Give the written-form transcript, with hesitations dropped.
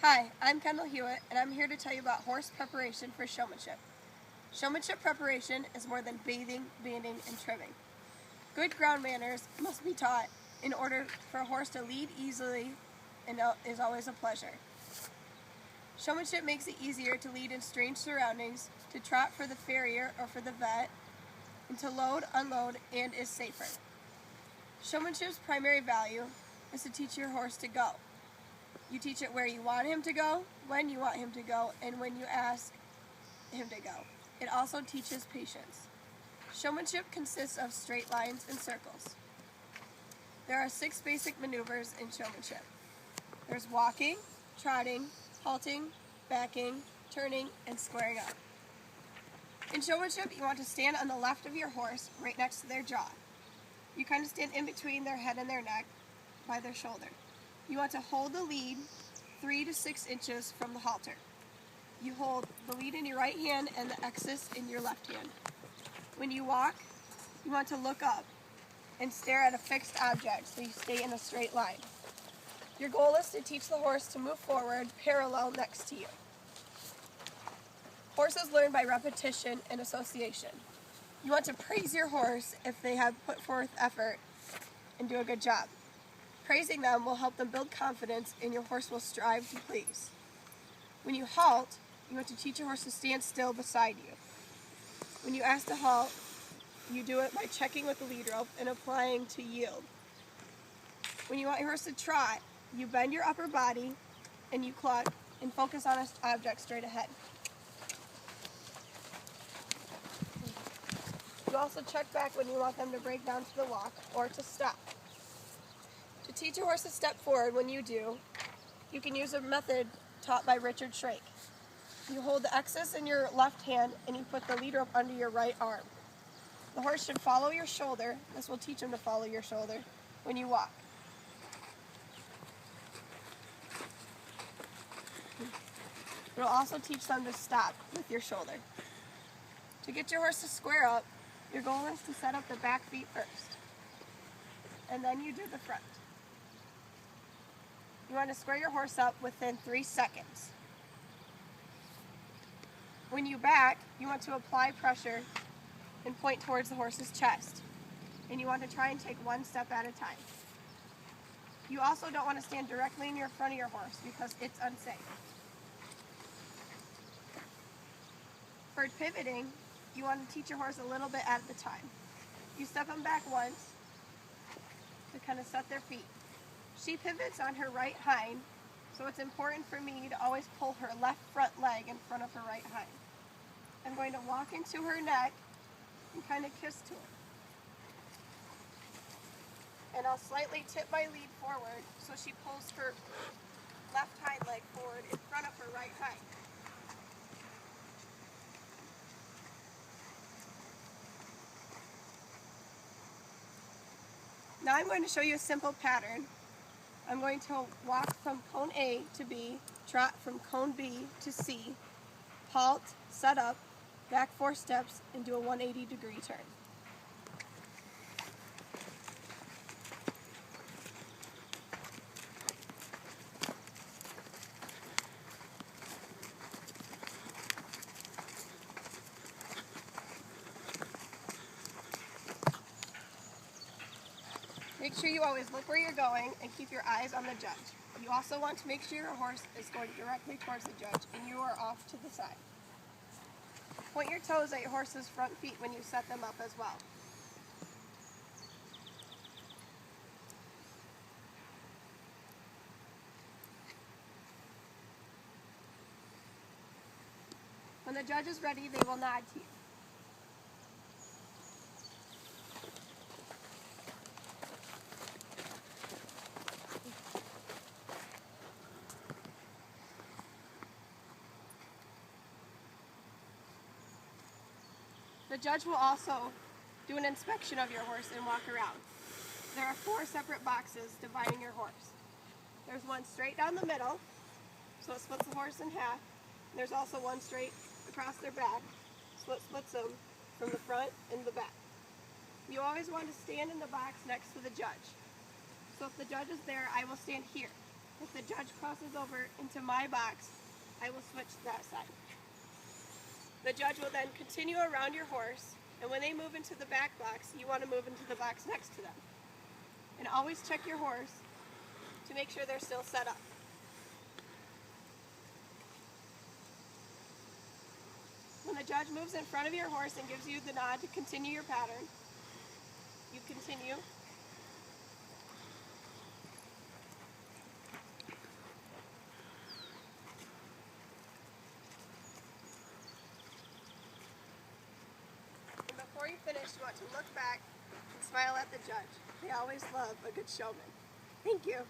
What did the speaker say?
Hi, I'm Kendall Hewitt, and I'm here to tell you about horse preparation for showmanship. Showmanship preparation is more than bathing, banding, and trimming. Good ground manners must be taught in order for a horse to lead easily and is always a pleasure. Showmanship makes it easier to lead in strange surroundings, to trot for the farrier or for the vet, and to load, unload, and is safer. Showmanship's primary value is to teach your horse to go. You teach it where you want him to go, when you want him to go, and when you ask him to go. It also teaches patience. Showmanship consists of straight lines and circles. There are 6 basic maneuvers in showmanship. There's walking, trotting, halting, backing, turning, and squaring up. In showmanship, you want to stand on the left of your horse, right next to their jaw. You kind of stand in between their head and their neck by their shoulder. You want to hold the lead 3 to 6 inches from the halter. You hold the lead in your right hand and the axis in your left hand. When you walk, you want to look up and stare at a fixed object so you stay in a straight line. Your goal is to teach the horse to move forward parallel next to you. Horses learn by repetition and association. You want to praise your horse if they have put forth effort and do a good job. Praising them will help them build confidence, and your horse will strive to please. When you halt, you want to teach your horse to stand still beside you. When you ask to halt, you do it by checking with the lead rope and applying to yield. When you want your horse to trot, you bend your upper body and you cluck and focus on an object straight ahead. You also check back when you want them to break down to the walk or to stop. To teach a horse to step forward when you do, you can use a method taught by Richard Shrake. You hold the axis in your left hand and you put the lead rope under your right arm. The horse should follow your shoulder. This will teach him to follow your shoulder when you walk. It will also teach them to stop with your shoulder. To get your horse to square up, your goal is to set up the back feet first, and then you do the front. You want to square your horse up within 3 seconds. When you back, you want to apply pressure and point towards the horse's chest, and you want to try and take 1 step at a time. You also don't want to stand directly in front of your horse because it's unsafe. For pivoting, you want to teach your horse a little bit at a time. You step them back once to kind of set their feet. She pivots on her right hind, so it's important for me to always pull her left front leg in front of her right hind. I'm going to walk into her neck and kind of kiss to her. And I'll slightly tip my lead forward so she pulls her left hind leg forward in front of her right hind. Now I'm going to show you a simple pattern. I'm going to walk from cone A to B, trot from cone B to C, halt, set up, back 4 steps, and do a 180-degree turn. Make sure you always look where you're going and keep your eyes on the judge. You also want to make sure your horse is going directly towards the judge and you are off to the side. Point your toes at your horse's front feet when you set them up as well. When the judge is ready, they will nod to you. The judge will also do an inspection of your horse and walk around. There are 4 separate boxes dividing your horse. There's one straight down the middle, so it splits the horse in half. And there's also one straight across their back, so it splits them from the front and the back. You always want to stand in the box next to the judge. So if the judge is there, I will stand here. If the judge crosses over into my box, I will switch to that side. The judge will then continue around your horse, and when they move into the back box, you want to move into the box next to them. And always check your horse to make sure they're still set up. When the judge moves in front of your horse and gives you the nod to continue your pattern, you continue. And before you finish, you want to look back and smile at the judge. They always love a good showman. Thank you.